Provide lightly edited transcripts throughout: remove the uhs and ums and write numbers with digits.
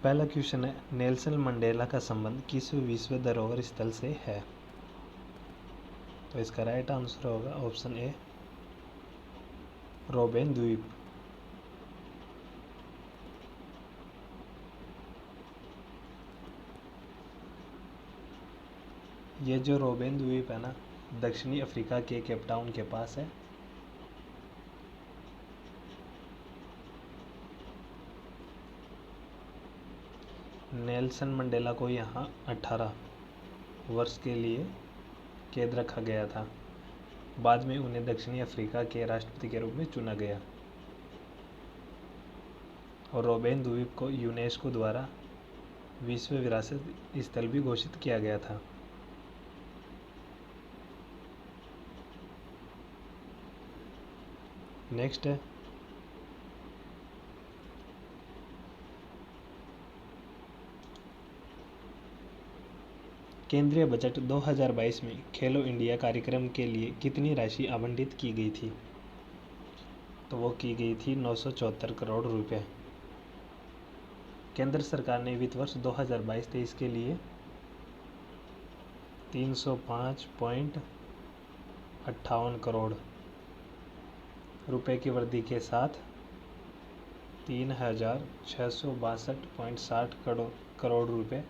पहला क्वेश्चन है, Nelson Mandela का संबंध किस विश्व धरोहर स्थल से है? तो इसका राइट आंसर होगा ऑप्शन ए, रोबेन द्वीप। ये जो रोबेन द्वीप है ना, दक्षिणी अफ्रीका के केप टाउन के पास है। नेल्सन मंडेला को यहाँ 18 वर्ष के लिए कैद रखा गया था। बाद में उन्हें दक्षिणी अफ्रीका के राष्ट्रपति के रूप में चुना गया और रोबेन द्वीप को यूनेस्को द्वारा विश्व विरासत स्थल भी घोषित किया गया था। नेक्स्ट है, केंद्रीय बजट 2022 में खेलो इंडिया कार्यक्रम के लिए कितनी राशि आवंटित की गई थी? तो वो की गई थी 974 करोड़ रुपए। केंद्र सरकार ने वित्त वर्ष 2022-23 के लिए 305.58 करोड़ रुपए की वृद्धि के साथ 3662.60 करोड़ रुपए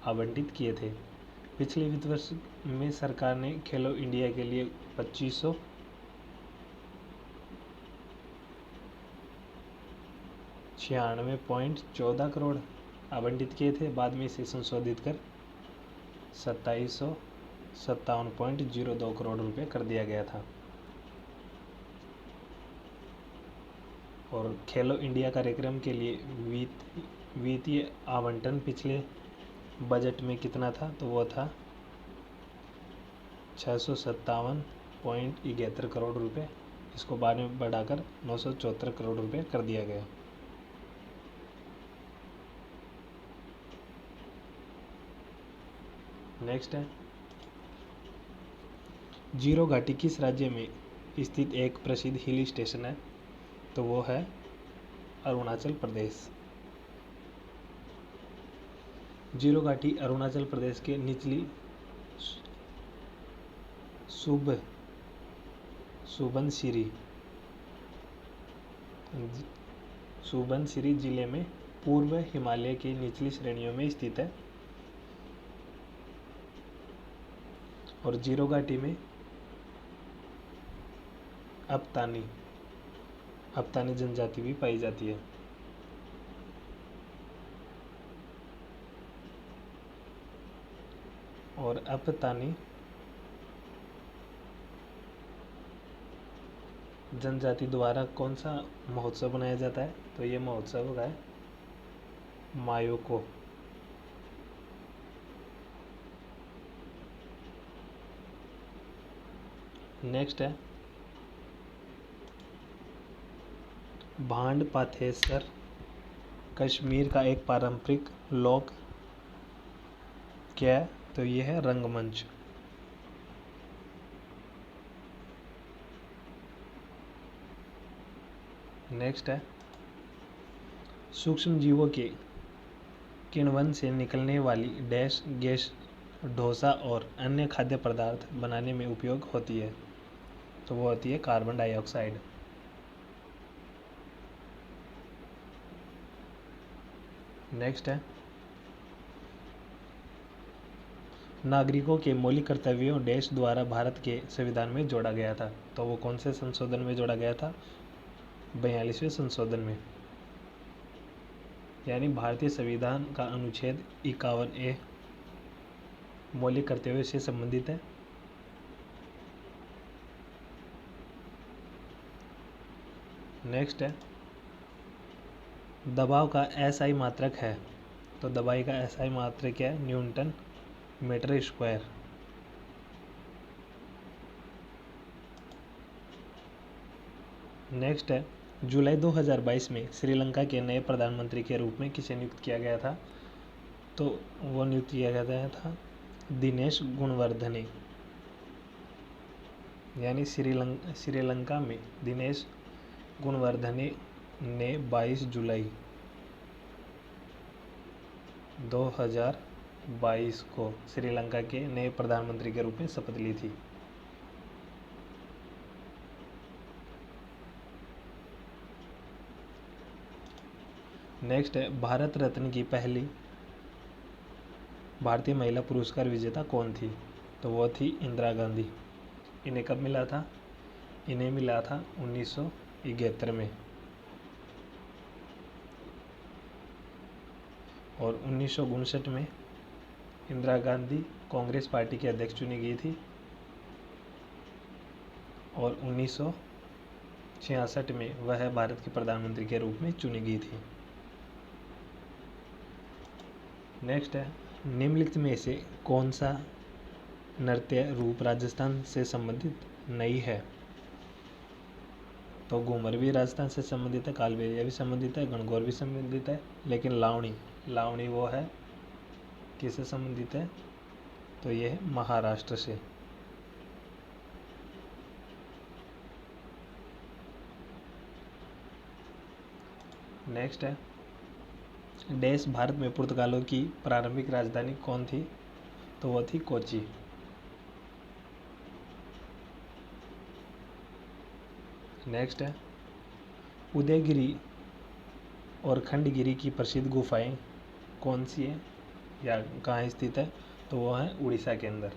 आवंटित किए थे। पिछले वित्त वर्ष में सरकार ने खेलो इंडिया के लिए 2596.14 करोड़ आवंटित किए थे। बाद में इसे संशोधित कर 2757.02 करोड़ रुपए कर दिया गया था। और खेलो इंडिया कार्यक्रम के लिए वित्तीय आवंटन पिछले बजट में कितना था? तो वो था 657.71 करोड़ रुपए। इसको बाद में बढ़ाकर 974 करोड़ रुपए कर दिया गया। नेक्स्ट है, जीरो घाटी किस राज्य में स्थित एक प्रसिद्ध हिल स्टेशन है? तो वो है अरुणाचल प्रदेश। जीरो घाटी अरुणाचल प्रदेश के निचली सुबनसिरी जिले में पूर्व हिमालय की निचली श्रेणियों में स्थित है। और जीरो घाटी में अपतानी जनजाति भी पाई जाती है। और अपतानी जनजाति द्वारा कौन सा महोत्सव मनाया जाता है? तो ये महोत्सव है मायोको। नेक्स्ट है, भांड पाथेसर कश्मीर का एक पारंपरिक लोक क्या है? तो ये है रंगमंच। नेक्स्ट है, सूक्ष्म जीवों के किण्वन से निकलने वाली डैश गैस डोसा और अन्य खाद्य पदार्थ बनाने में उपयोग होती है। तो वो होती है कार्बन डाइऑक्साइड। नेक्स्ट है, नागरिकों के मौलिक कर्तव्यों डैश द्वारा भारत के संविधान में जोड़ा गया था। तो वो कौन से संशोधन में जोड़ा गया था? 42वें संशोधन में। यानी भारतीय संविधान का अनुच्छेद 51A मौलिक कर्तव्यों से संबंधित है। नेक्स्ट है, दबाव का SI मात्रक है। तो दबाई का SI मात्रक क्या है? Newton metre square. नेक्स्ट है, जुलाई 2022 में श्रीलंका के नए प्रधानमंत्री के रूप में किसे नियुक्त किया गया था? तो वो नियुक्त किया गया था दिनेश गुणवर्धने। यानी श्रीलंका में दिनेश गुणवर्धने ने 22 जुलाई 2022 को श्रीलंका के नए प्रधानमंत्री के रूप में शपथ ली थी? नेक्स्ट है, भारत रत्न की पहली भारतीय महिला पुरस्कार विजेता कौन थी? तो वो थी इंदिरा गांधी। इन्हें कब मिला था? इन्हें मिला था 1971 में। और 1959 में इंदिरा गांधी कांग्रेस पार्टी की अध्यक्ष चुनी गई थी। और 1966 में वह भारत के प्रधानमंत्री के रूप में चुनी गई थी। नेक्स्ट है, निम्नलिखित में से कौन सा नृत्य रूप राजस्थान से संबंधित नहीं है? तो घूमर भी राजस्थान से संबंधित है, कालबेलिया भी संबंधित है, गणगौर भी संबंधित है, लेकिन लावणी वो है किससे संबंधित है? तो ये है महाराष्ट्र से। नेक्स्ट है, देश भारत में पुर्तगालों की प्रारंभिक राजधानी कौन थी? तो वो थी कोची। नेक्स्ट है, उदयगिरी और खंडगिरी की प्रसिद्ध गुफाएं कौन सी है या कहाँ स्थित है? तो वो है उड़ीसा के अंदर।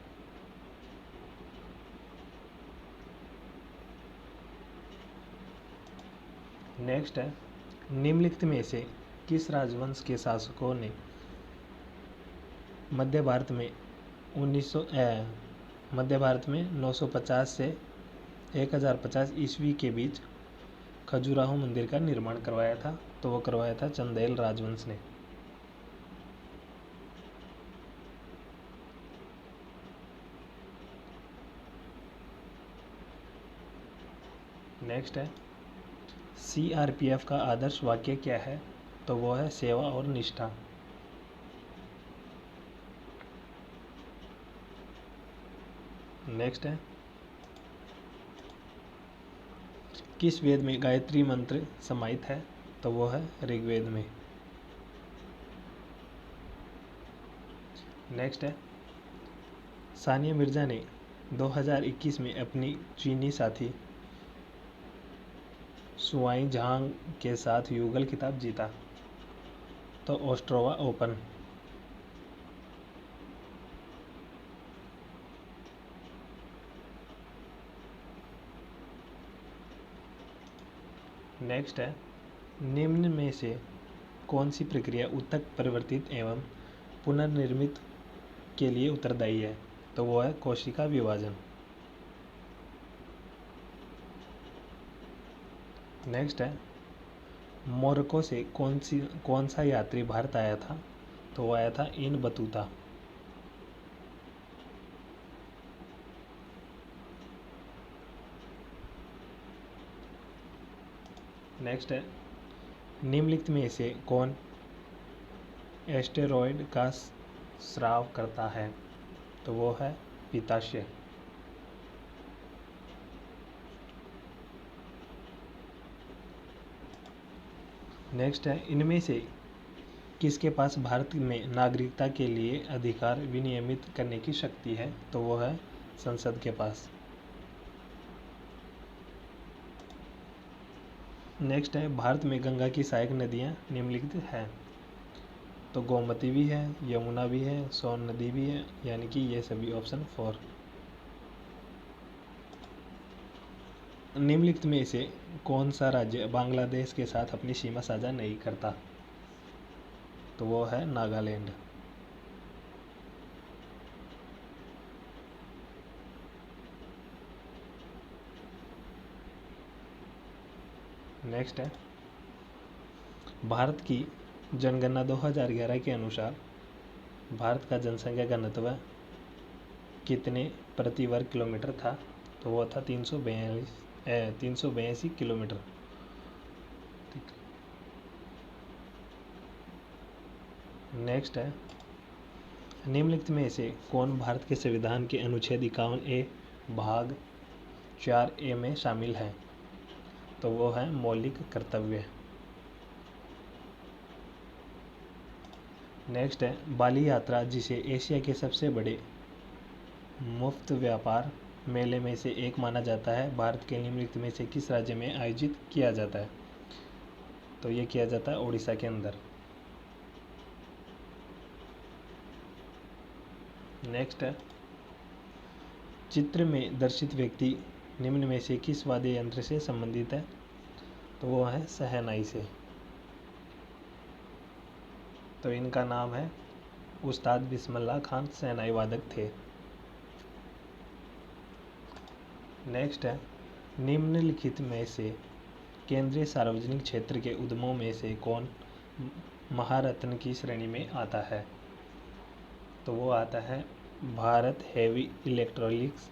नेक्स्ट है, निम्नलिखित में से किस राजवंश के शासकों ने मध्य भारत में 950 से 1050 ईस्वी के बीच खजुराहो मंदिर का निर्माण करवाया था? तो वो करवाया था चंदेल राजवंश ने। नेक्स्ट है, CRPF का आदर्श वाक्य क्या है? तो वो है सेवा और निष्ठा। नेक्स्ट है, किस वेद में गायत्री मंत्र समाहित है? तो वो है ऋग्वेद में। नेक्स्ट है, सानिया मिर्जा ने 2021 में अपनी चीनी साथी सुआई झांग के साथ युगल खिताब जीता? तो ऑस्ट्रेलिया ओपन। नेक्स्ट है, निम्न में से कौन सी प्रक्रिया ऊतक परिवर्तित एवं पुनर्निर्मित के लिए उत्तरदायी है? तो वो है कोशिका विभाजन। नेक्स्ट है, मोरक्को से कौन सा यात्री भारत आया था? तो वो आया था इब्न बतूता। नेक्स्ट है, निम्नलिखित में से कौन एस्टेरॉयड का स्राव करता है? तो वो है पित्ताशय। नेक्स्ट है, इनमें से किसके पास भारत में नागरिकता के लिए अधिकार विनियमित करने की शक्ति है? तो वो है संसद के पास। नेक्स्ट है, भारत में गंगा की सहायक नदियाँ निम्नलिखित हैं? तो गोमती भी है, यमुना भी है, सोन नदी भी है, यानी कि ये सभी ऑप्शन 4। निम्नलिखित में से कौन सा राज्य बांग्लादेश के साथ अपनी सीमा साझा नहीं करता? तो वो है नागालैंड। नेक्स्ट है, भारत की जनगणना 2011 के अनुसार भारत का जनसंख्या घनत्व कितने प्रति वर्ग किलोमीटर था? तो वो था 382 किलोमीटर। नेक्स्ट है, निम्नलिखित में से कौन भारत के संविधान के अनुच्छेद 51A भाग 4A में शामिल है? तो वो है मौलिक कर्तव्य। नेक्स्ट है बाली यात्रा, जिसे एशिया के सबसे बड़े मुफ्त व्यापार मेले में से एक माना जाता है, भारत के निम्नलिखित में से किस राज्य में आयोजित किया जाता है? तो ये किया जाता है उड़ीसा के अंदर। नेक्स्ट है चित्र में दर्शित व्यक्ति निम्न में से किस वाद्य यंत्र से संबंधित है? तो वो है शहनाई से। तो इनका नाम है उस्ताद बिस्मिल्लाह खान, शहनाई वादक थे। नेक्स्ट है निम्नलिखित में से केंद्रीय सार्वजनिक क्षेत्र के उद्यमों में से कौन महारत्न की श्रेणी में आता है? तो वो आता है Bharat heavy electronics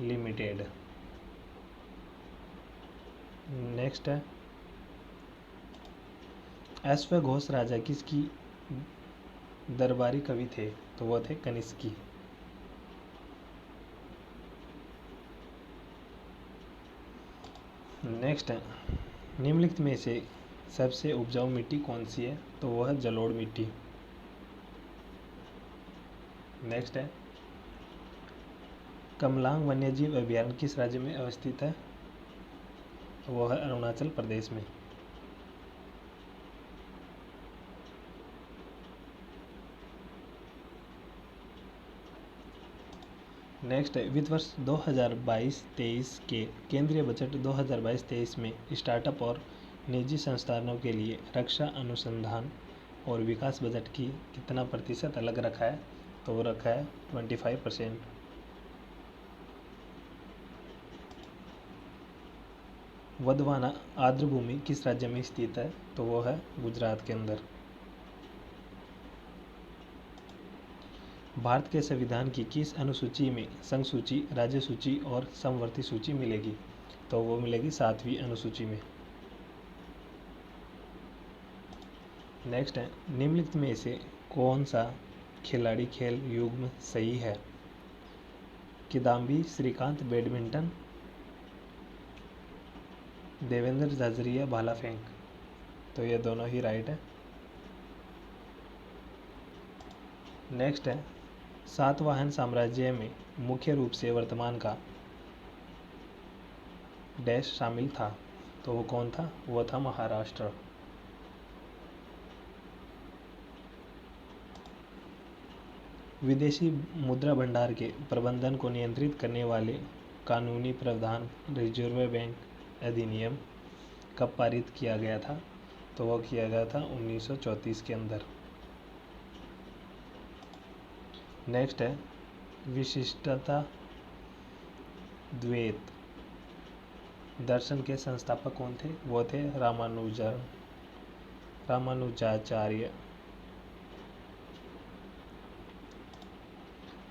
limited. Next है अश्वघोष राजा किसकी दरबारी कवि थे? तो वो थे कनिष्की। नेक्स्ट है निम्नलिखित में से सबसे उपजाऊ मिट्टी कौन सी है? तो वो है जलोढ़ मिट्टी। नेक्स्ट है कमलांग वन्यजीव अभयारण्य किस राज्य में अवस्थित है? वो है अरुणाचल प्रदेश में। नेक्स्ट है वित्त वर्ष 2022-23 के केंद्रीय बजट 2022-23 में स्टार्टअप और निजी संस्थानों के लिए रक्षा अनुसंधान और विकास बजट की कितना प्रतिशत अलग रखा है? तो वो रखा है 25%। वधवाना आर्द्रभूमि किस राज्य में स्थित है? तो वो है गुजरात के अंदर। भारत के संविधान की किस अनुसूची में संघ सूची, राज्य सूची और समवर्ती सूची मिलेगी? तो वो मिलेगी 7वीं अनुसूची में। नेक्स्ट है निम्नलिखित में से कौन सा खिलाड़ी खेल युग्म सही है? किदाम्बी श्रीकांत बैडमिंटन, देवेंद्र झाझरिया भाला फेंक। तो ये दोनों ही राइट है। नेक्स्ट है सातवाहन साम्राज्य में मुख्य रूप से वर्तमान का डैश शामिल था? तो वो कौन था? वो था महाराष्ट्र। विदेशी मुद्रा भंडार के प्रबंधन को नियंत्रित करने वाले कानूनी प्रावधान रिजर्व बैंक अधिनियम कब पारित किया गया था? तो वो किया गया था 1934 के अंदर। नेक्स्ट है विशिष्टता द्वैत दर्शन के संस्थापक कौन थे? वो थे रामानुजाचार्य।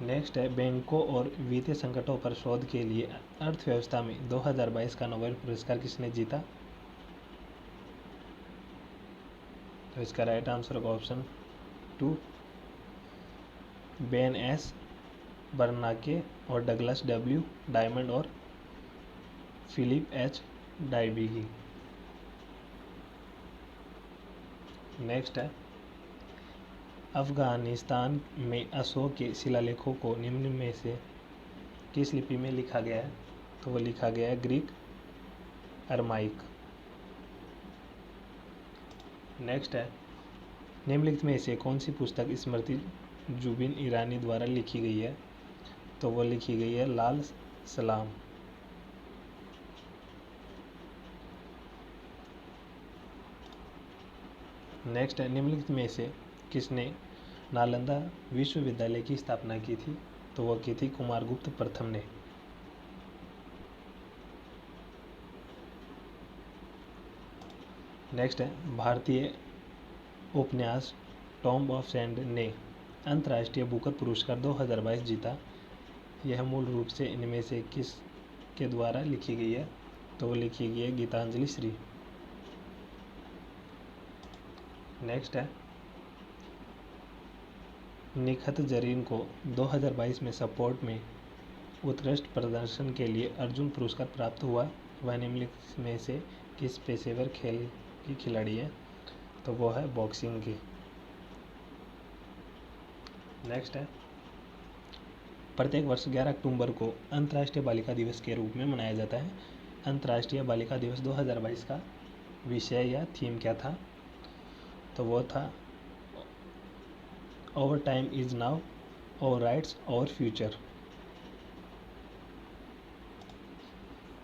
नेक्स्ट है बैंकों और वित्तीय संकटों पर शोध के लिए अर्थव्यवस्था में 2022 का नोबेल पुरस्कार किसने जीता? तो इसका राइट आंसर होगा ऑप्शन 2 बेन एस बर्नाके और डगलस डब्ल्यू डायमंड और फिलिप एच डायबिगी। नेक्स्ट है अफगानिस्तान में अशोक के शिलालेखों को निम्न में से किस लिपि में लिखा गया है? तो वो लिखा गया है ग्रीक अरमाइक। नेक्स्ट है निम्नलिखित में से कौन सी पुस्तक स्मृति जुबिन ईरानी द्वारा लिखी गई है? तो वो लिखी गई है लाल सलाम। नेक्स्ट है निम्नलिखित में से किसने नालंदा विश्वविद्यालय की स्थापना की थी? तो वो की थी कुमारगुप्त प्रथम ने। नेक्स्ट है भारतीय उपन्यास टॉम ऑफ सैंड ने अंतर्राष्ट्रीय बुकर पुरस्कार 2022 जीता। यह मूल रूप से इनमें से किस के द्वारा लिखी गई है? तो वो लिखी गई है गीतांजलि श्री। नेक्स्ट है निखत जरीन को 2022 में सपोर्ट में उत्कृष्ट प्रदर्शन के लिए अर्जुन पुरस्कार प्राप्त हुआ। वह निम्नलिखित में से किस पेशेवर खेल की खिलाड़ी है? तो वो है बॉक्सिंग की। नेक्स्ट है, प्रत्येक वर्ष 11 अक्टूबर को अंतर्राष्ट्रीय बालिका दिवस के रूप में मनाया जाता है। अंतर्राष्ट्रीय बालिका दिवस 2022 का विषय या थीम क्या था? तो वो था our time is now, our rights, our future.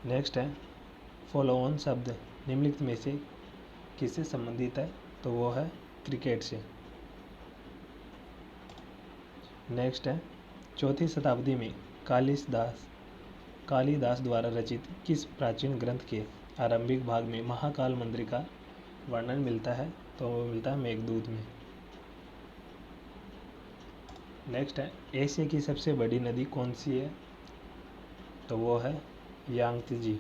Next है, फॉलो ऑन शब्द निम्नलिखित में से किससे संबंधित है? तो वो है क्रिकेट से। नेक्स्ट है, 4वीं शताब्दी में कालिदास द्वारा रचित किस प्राचीन ग्रंथ के आरंभिक भाग में महाकाल मंदिर का वर्णन मिलता है? तो वो मिलता है मेघदूत में। नेक्स्ट है, एशिया की सबसे बड़ी नदी कौन सी है? तो वो है यांगत्जी।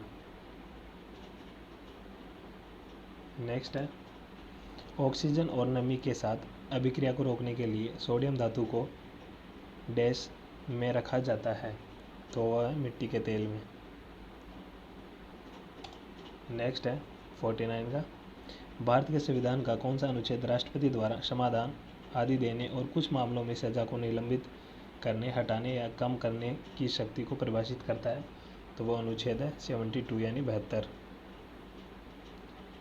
नेक्स्ट है, ऑक्सीजन और नमी के साथ अभिक्रिया को रोकने के लिए सोडियम धातु को डैश में रखा जाता है? तो वह है मिट्टी के तेल में। नेक्स्ट है 49 का, भारत के संविधान का कौन सा अनुच्छेद राष्ट्रपति द्वारा समाधान आदि देने और कुछ मामलों में सजा को निलंबित करने, हटाने या कम करने की शक्ति को परिभाषित करता है? तो वो अनुच्छेद है 72 यानी 72।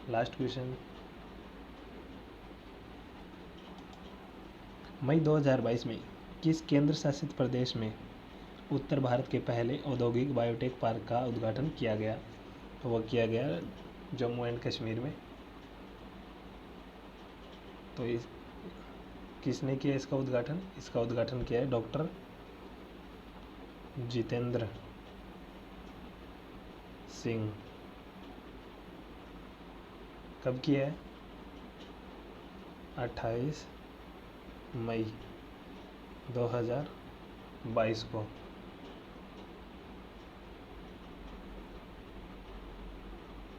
लास्ट क्वेश्चन, मई 2022 में किस केंद्र शासित प्रदेश में उत्तर भारत के पहले औद्योगिक बायोटेक पार्क का उद्घाटन किया गया? तो वह किया गया जम्मू एंड कश्मीर में। तो किसने किया इसका उद्घाटन? इसका उद्घाटन किया है डॉक्टर जितेंद्र सिंह। कब किया है? 28 मई 2022 को।